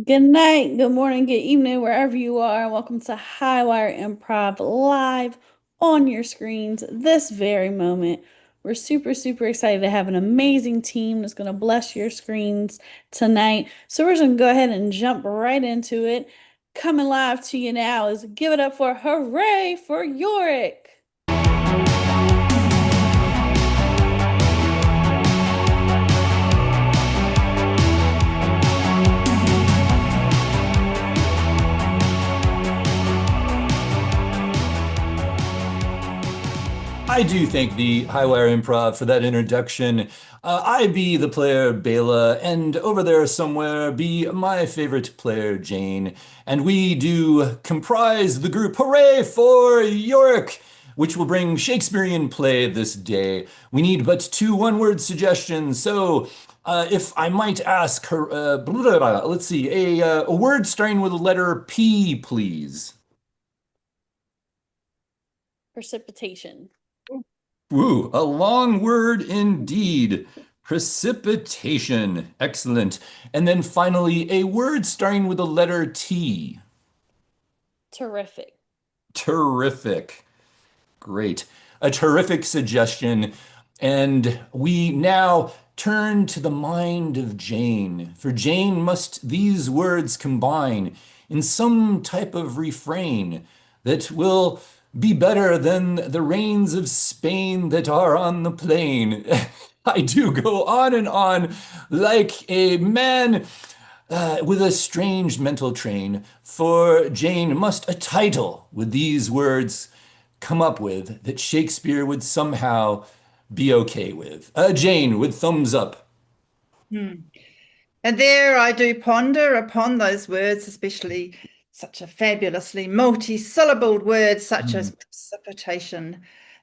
Good night, good morning, good evening, wherever you are. Welcome to Highwire Improv live on your screens this very moment. We're super excited to have an amazing team that's going to bless your screens tonight. So we're just going to go ahead and jump right into it. Coming live to you now is Give It Up for Hooray for Yorick. I do thank the Highwire Improv for that introduction. I be the player Bela, and over there somewhere be my favorite player Jane, and we do comprise the group Hooray for Yorick, which will bring Shakespearean play this day. We need but two one-word suggestions, so if I might ask her, let's see, a word starting with the letter P, please. Precipitation. Ooh, a long word indeed. Precipitation. Excellent. And then finally, a word starting with the letter T. Terrific. Terrific. Great. A terrific suggestion. And we now turn to the mind of Jane. For Jane must these words combine in some type of refrain that will be better than the rains of Spain that are on the plain. I do go on and on like a man with a strange mental train, for Jane must a title with these words come up with that Shakespeare would somehow be okay with. Jane with thumbs up. And there I do ponder upon those words, especially such a fabulously multi-syllabled word such as precipitation.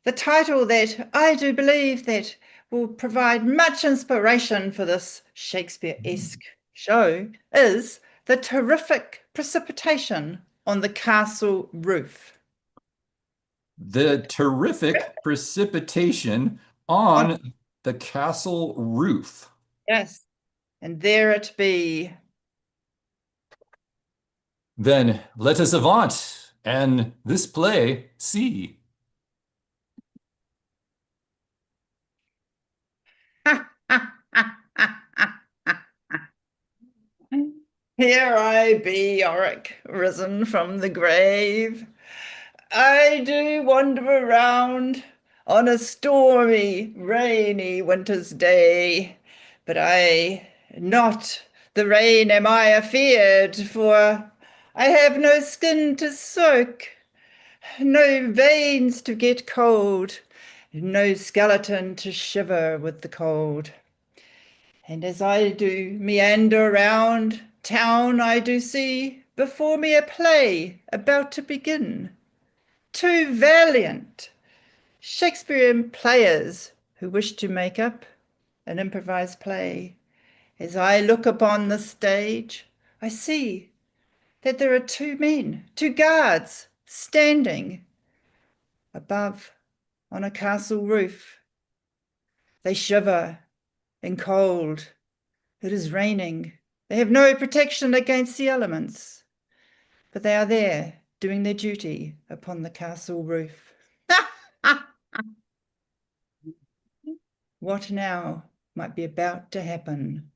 The title that I do believe that will provide much inspiration for this Shakespeare-esque show is The Terrific Precipitation on the Castle Roof. The terrific precipitation on the castle roof. Yes, and there it be. Then let us avant and this play see. Here I be, Yorick, risen from the grave. I do wander around on a stormy, rainy winter's day, but not the rain am I afeared, for I have no skin to soak, no veins to get cold, no skeleton to shiver with the cold. And as I do meander round town, I do see before me a play about to begin. Two valiant Shakespearean players who wish to make up an improvised play. As I look upon the stage, I see that there are two men, two guards, standing above on a castle roof. They shiver in cold. It is raining. They have no protection against the elements, but they are there doing their duty upon the castle roof. What now might be about to happen?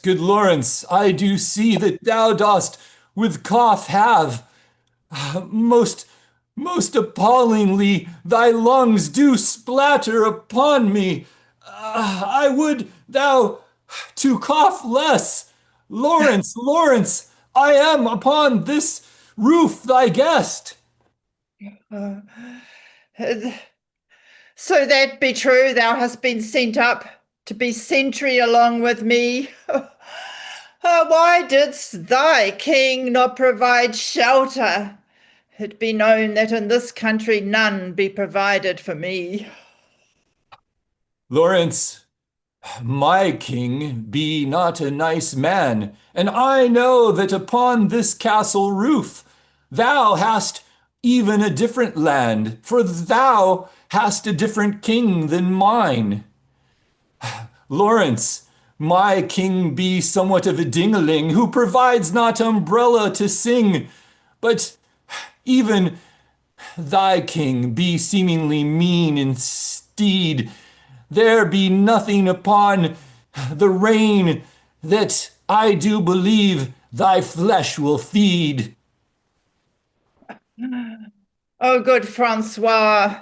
Good Lawrence, I do see that thou dost with cough have most, most appallingly thy lungs do splatter upon me. I would thou to cough less. Lawrence, I am upon this roof thy guest. Uh, so that be true, thou hast been sent up to be sentry along with me. Why didst thy king not provide shelter it be known that in this country none be provided for me. Lawrence, my king be not a nice man, and I know that upon this castle roof thou hast even a different land, for thou hast a different king than mine. Lawrence, my king be somewhat of a dingaling who provides not umbrella to sing, but even thy king be seemingly mean instead. There be nothing upon the rain that I do believe thy flesh will feed. O good Francois,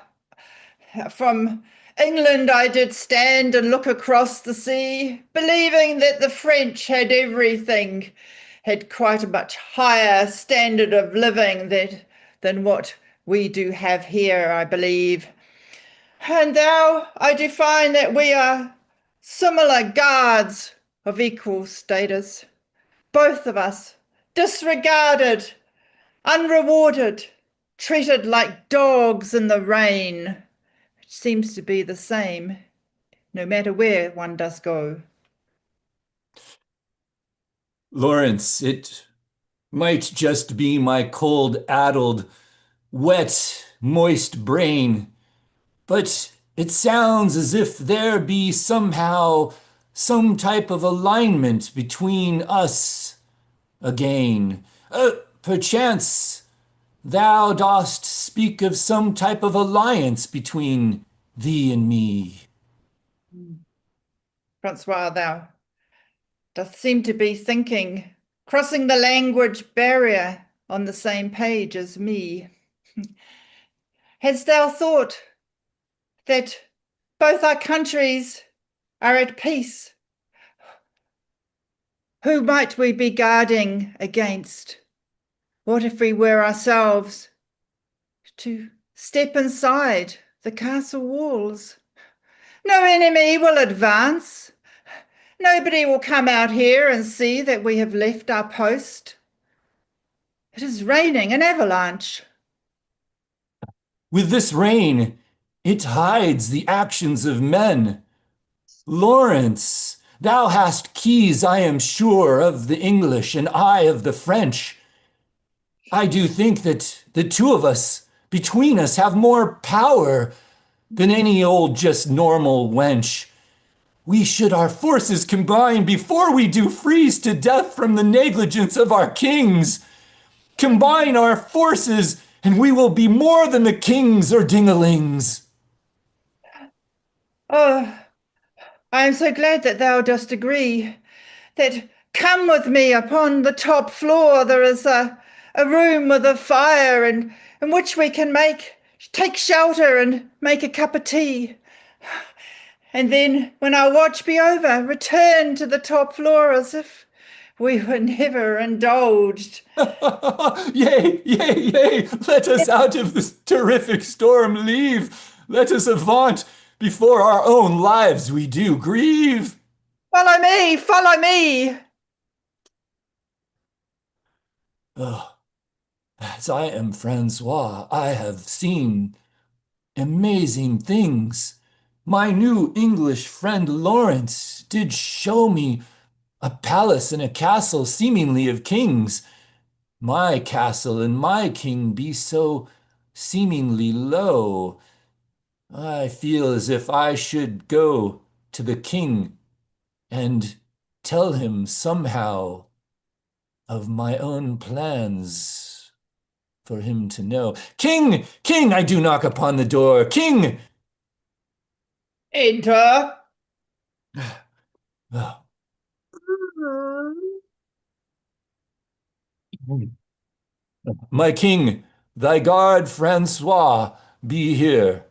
from England I did stand and look across the sea, believing that the French had everything, had quite a much higher standard of living than what we do have here, I believe. And now I do find that we are similar guards of equal status, both of us disregarded, unrewarded, treated like dogs in the rain. It seems to be the same, no matter where one does go. Lawrence, it might just be my cold, addled, wet, moist brain, but it sounds as if there be somehow some type of alignment between us again. Perchance thou dost speak of some type of alliance between thee and me. Francois, thou dost seem to be thinking, crossing the language barrier on the same page as me. Hast thou thought that both our countries are at peace? Who might we be guarding against? What if we were ourselves to step inside the castle walls? No enemy will advance. Nobody will come out here and see that we have left our post. It is raining an avalanche. With this rain, it hides the actions of men. Lawrence, thou hast keys, I am sure, of the English, and I of the French. I do think that the two of us, between us, have more power than any old just normal wench. We should our forces combine before we do freeze to death from the negligence of our kings. Combine our forces, and we will be more than the kings or dingalings. Oh, I am so glad that thou dost agree. That come with me upon the top floor. There is a room with a fire in which we can take shelter and make a cup of tea. And then, when our watch be over, return to the top floor as if we were never indulged. Yea, yea, yea, let us out of this terrific storm leave. Let us avaunt before our own lives we do grieve. Follow me, follow me. Oh, as I am Francois, I have seen amazing things. My new English friend Lawrence did show me a palace and a castle seemingly of kings. My castle and my king be so seemingly low. I feel as if I should go to the king and tell him somehow of my own plans for him to know. King, king, I do knock upon the door. King! Enter. Oh. My king, thy guard Francois be here.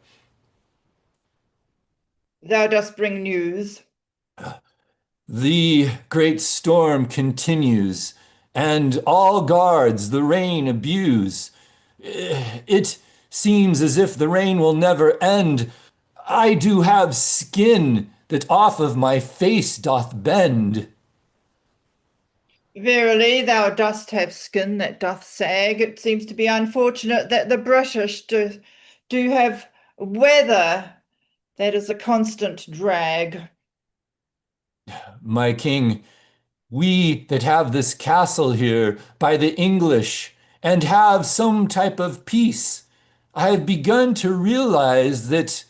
Thou dost bring news. The great storm continues, and all guards the rain abuse. It seems as if the rain will never end. I do have skin that off of my face doth bend. Verily, thou dost have skin that doth sag. It seems to be unfortunate that the British do have weather that is a constant drag. My king, we that have this castle here by the English and have some type of peace, I have begun to realize that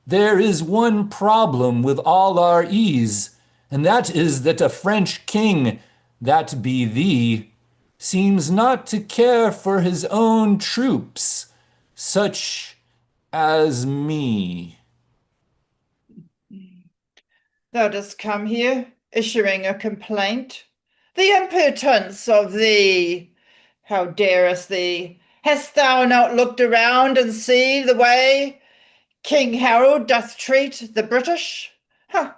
there is one problem with all our ease, and that is that a French king, that be thee, seems not to care for his own troops, such as me. Thou dost come here, issuing a complaint. The impudence of thee! How darest thee? Hast thou not looked around and see the way King Harold doth treat the British? Ha!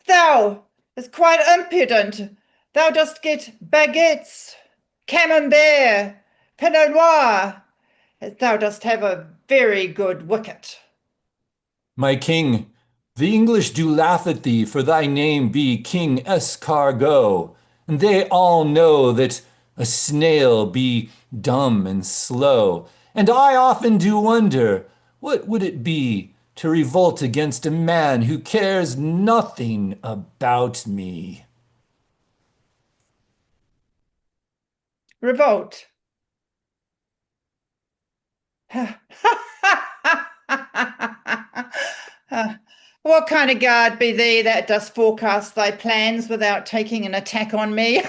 Thou is quite impudent. Thou dost get baguettes, camembert, pinot noir. Thou dost have a very good wicket. My king, the English do laugh at thee, for thy name be King Escargot, and they all know that a snail be dumb and slow. And I often do wonder, what would it be to revolt against a man who cares nothing about me? Revolt. What kind of guard be thee that dost forecast thy plans without taking an attack on me?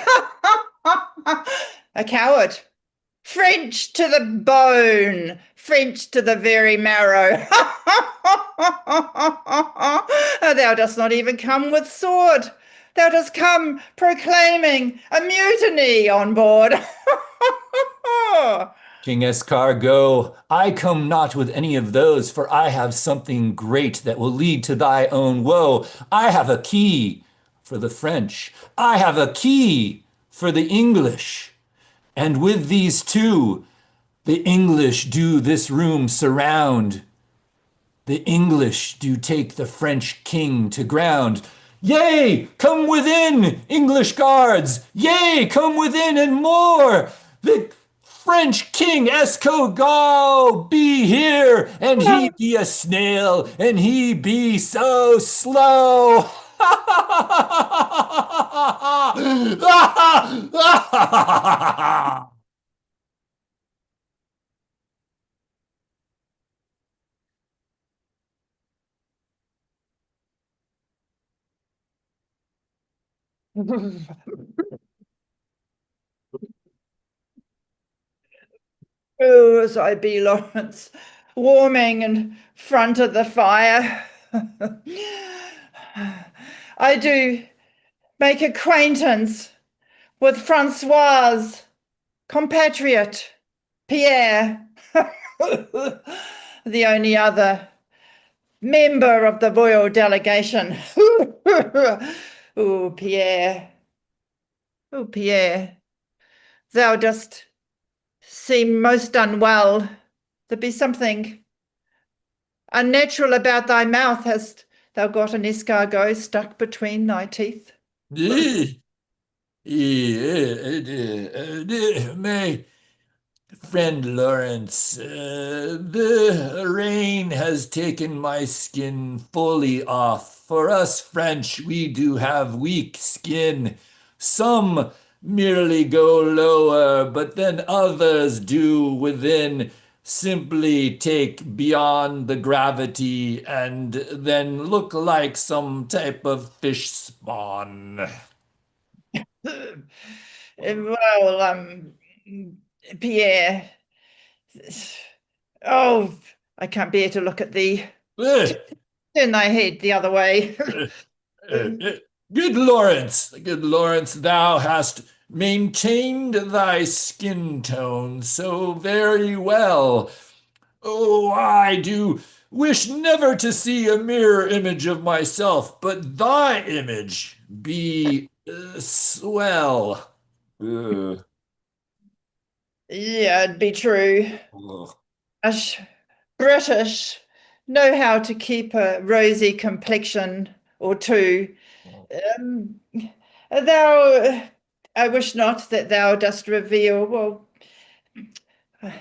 A coward. French to the bone, French to the very marrow. Thou dost not even come with sword. Thou dost come proclaiming a mutiny on board. King Escargot, I come not with any of those, for I have something great that will lead to thy own woe. I have a key for the French. I have a key for the English. And with these two, the English do this room surround. The English do take the French king to ground. Yea, come within, English guards! Yea, come within and more! The French king Escogot be here, and he be a snail, and he be so slow. Oh, as I be, Lawrence, warming in front of the fire. I do make acquaintance with Francoise, compatriot, Pierre, the only other member of the royal delegation. Oh, Pierre. Oh, Pierre, thou dost seem most unwell. There be something unnatural about thy mouth. Hast thou got an escargot stuck between thy teeth? My friend Lawrence, the rain has taken my skin fully off. For us French, we do have weak skin. Some merely go lower, but then others do within simply take beyond the gravity and then look like some type of fish spawn. Well, Pierre. Oh, I can't bear to look at thee. Eh, Turn thy head the other way. eh, good Lawrence, thou hast maintained thy skin tone so very well. Oh, I do wish never to see a mirror image of myself, but thy image be swell. Ugh. Yeah, it'd be true. Ugh. Us British know how to keep a rosy complexion or two. Um, thou I wish not that thou dost reveal, well,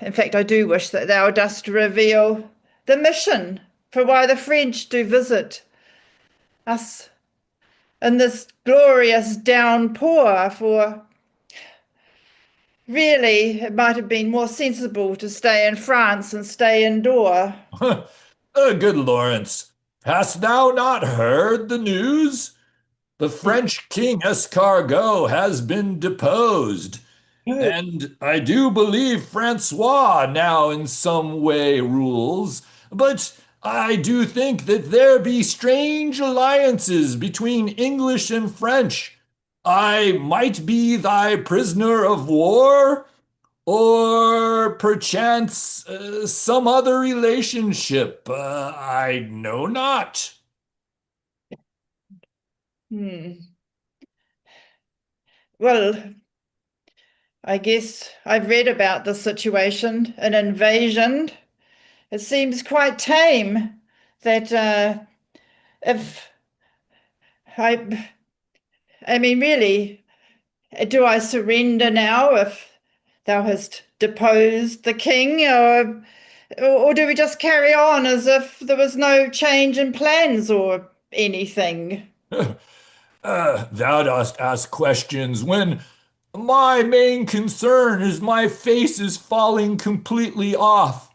in fact, I do wish that thou dost reveal the mission for why the French do visit us in this glorious downpour, for really it might have been more sensible to stay in France and stay indoor. Good Lawrence, hast thou not heard the news? The French King Escargot has been deposed, and I do believe Francois now in some way rules, but I do think that there be strange alliances between English and French. I might be thy prisoner of war, or perchance some other relationship. I know not. Hmm. Well, I guess I've read about the situation, an invasion. It seems quite tame that if I, I mean, really, do I surrender now if thou hast deposed the king, or do we just carry on as if there was no change in plans or anything? Thou dost ask questions when my main concern is my face is falling completely off.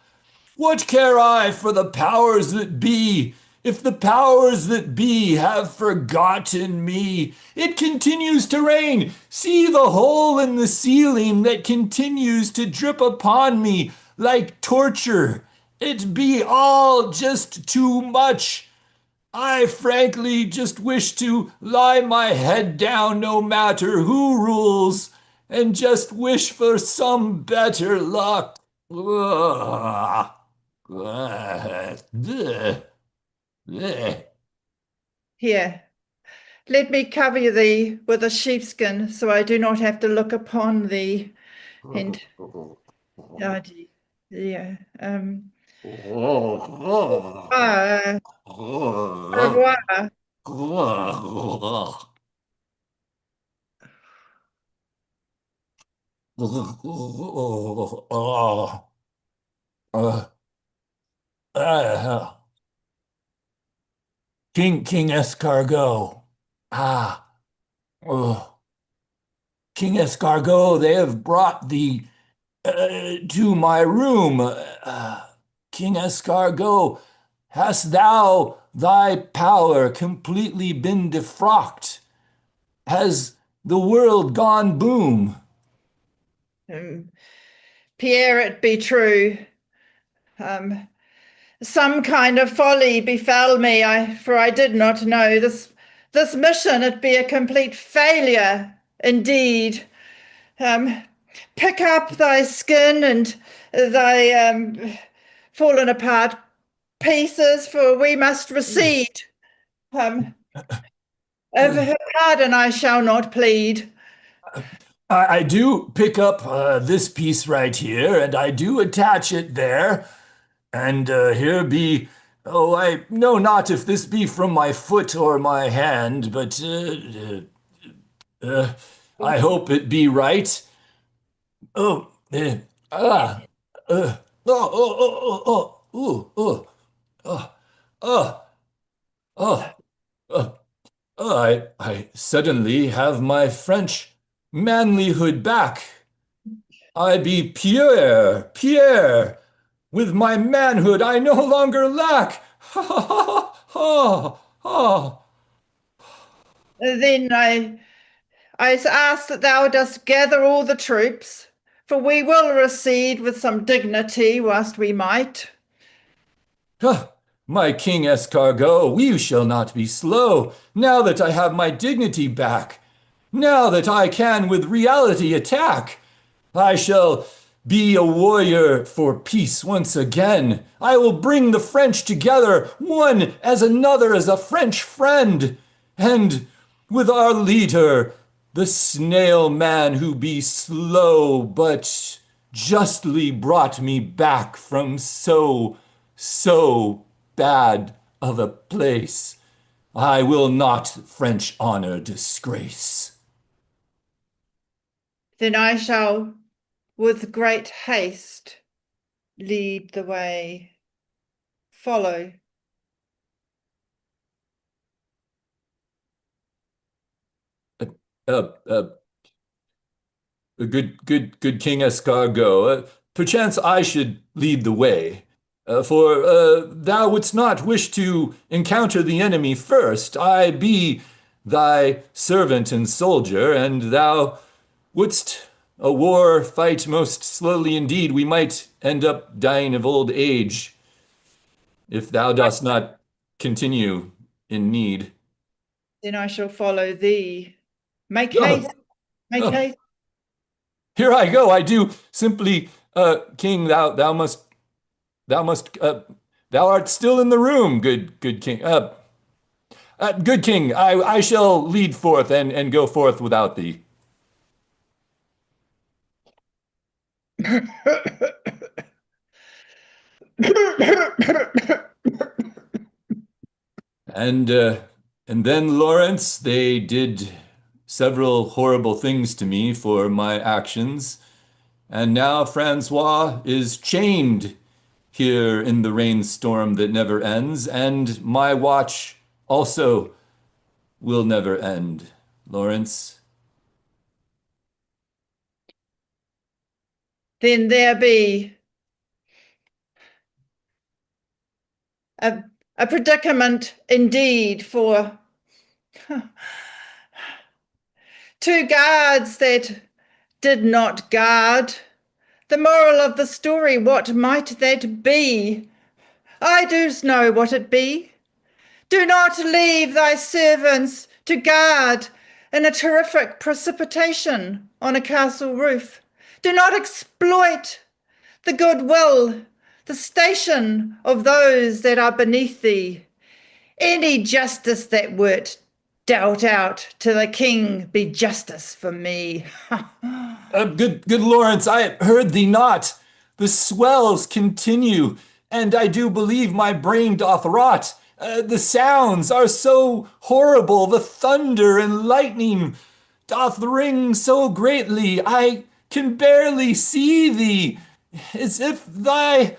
What care I for the powers that be? If the powers that be have forgotten me, it continues to rain. See the hole in the ceiling that continues to drip upon me like torture. It be all just too much. I frankly just wish to lie my head down no matter who rules and just wish for some better luck. Ugh. Ugh. Ugh. Here, let me cover thee with a sheepskin so I do not have to look upon thee. And uh, yeah, uh, au revoir. King Escargot. Ah, oh. King Escargot, they have brought thee to my room. King Escargot, hast thou thy power completely been defrocked? Has the world gone boom? Um, Pierre, it be true. Um, some kind of folly befell me, for I did not know this mission. It be a complete failure indeed. Um, Pick up thy skin and thy fallen apart pieces, for we must recede. Um, of pardon I shall not plead. I do pick up this piece right here, and I do attach it there. And here be, oh, I know not if this be from my foot or my hand, but I hope it be right. Oh, ah, oh, oh, oh, oh, I suddenly have my French manlyhood back. I be Pierre, Pierre. With my manhood I no longer lack. Ha ha ha ha ha. Then I ask that thou dost gather all the troops, for we will recede with some dignity whilst we might. Ha. My King Escargot, we shall not be slow, now that I have my dignity back, now that I can with reality attack. I shall be a warrior for peace once again. I will bring the French together, one as another as a French friend. And with our leader, the snail man who be slow but justly brought me back from so bad of a place. I will not French honor disgrace. Then I shall, with great haste, lead the way. Follow. Uh, uh, uh, good King Escargot, perchance I should lead the way. For thou wouldst not wish to encounter the enemy first. I be thy servant and soldier, and thou wouldst a war fight most slowly indeed. We might end up dying of old age if thou dost not continue in need. Then I shall follow thee. Make haste, Oh, make oh, haste. here I go. I do simply, King, thou must, thou art still in the room, good king. Good king, I shall lead forth and go forth without thee. And, uh, and then Lawrence, they did several horrible things to me for my actions. And now Francois is chained here in the rainstorm that never ends, and my watch also will never end. Lawrence. Then there be a, a predicament indeed for two guards that did not guard. The moral of the story, what might that be? I do know what it be. Do not leave thy servants to guard in a terrific precipitation on a castle roof. Do not exploit the goodwill, the station of those that are beneath thee. Any justice that wert dealt out to the king be justice for me. Good Lawrence, I heard thee not. The swells continue, and I do believe my brain doth rot. The sounds are so horrible, the thunder and lightning doth ring so greatly, I can barely see thee, as if thy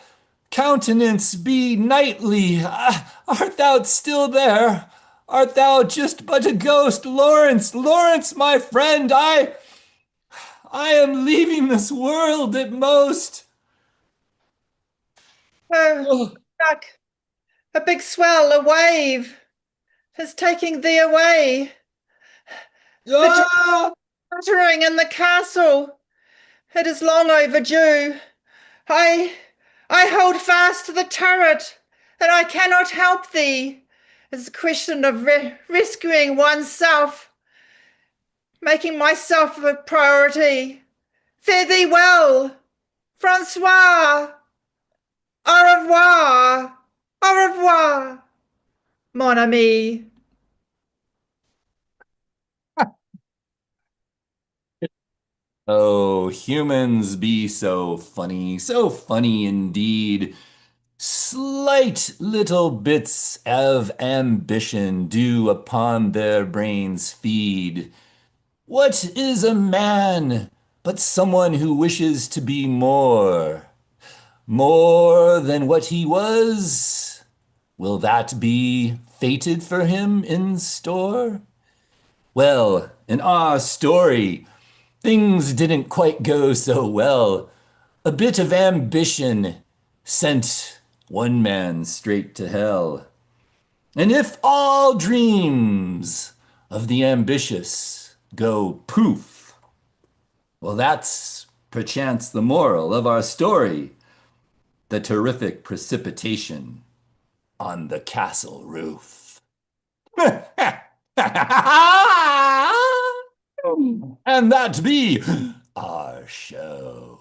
countenance be nightly. Art thou still there? Art thou just but a ghost? Lawrence, Lawrence, my friend, I am leaving this world at most. Oh, Oh, fuck. A big swell, a wave is taking thee away. The ah! clattering in the castle, it is long overdue. I I hold fast to the turret, and I cannot help thee. It's a question of rescuing oneself, making myself a priority. Fare thee well, Francois. Au revoir. Au revoir, mon ami. Oh, humans be so funny indeed. Slight little bits of ambition do upon their brains feed. What is a man but someone who wishes to be more? More than what he was? Will that be fated for him in store? Well, in our story, things didn't quite go so well. A bit of ambition sent one man straight to hell. And if all dreams of the ambitious go poof, well, that's perchance the moral of our story, the terrific precipitation on the castle roof. And that be our show.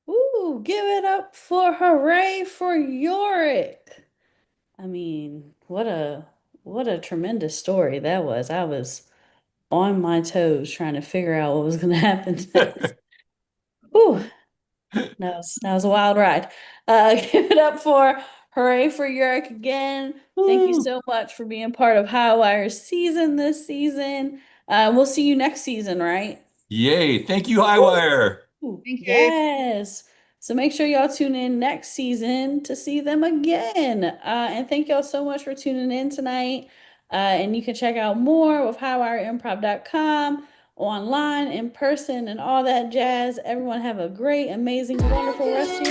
Ooh, give it up for hooray for Yorick. I mean, what a tremendous story that was. I was on my toes trying to figure out what was going to happen next. Whew. That was a wild ride. Give it up for hooray for Yurik again. Thank you Woo. so much for being part of Highwire's season this season. We'll see you next season, right? Yay. Thank you, Highwire. Ooh, Thank you. yes. So make sure y'all tune in next season to see them again. And thank y'all so much for tuning in tonight. And you can check out more with highwireimprov.com online, in person, and all that jazz. Everyone have a great, amazing, wonderful rest of your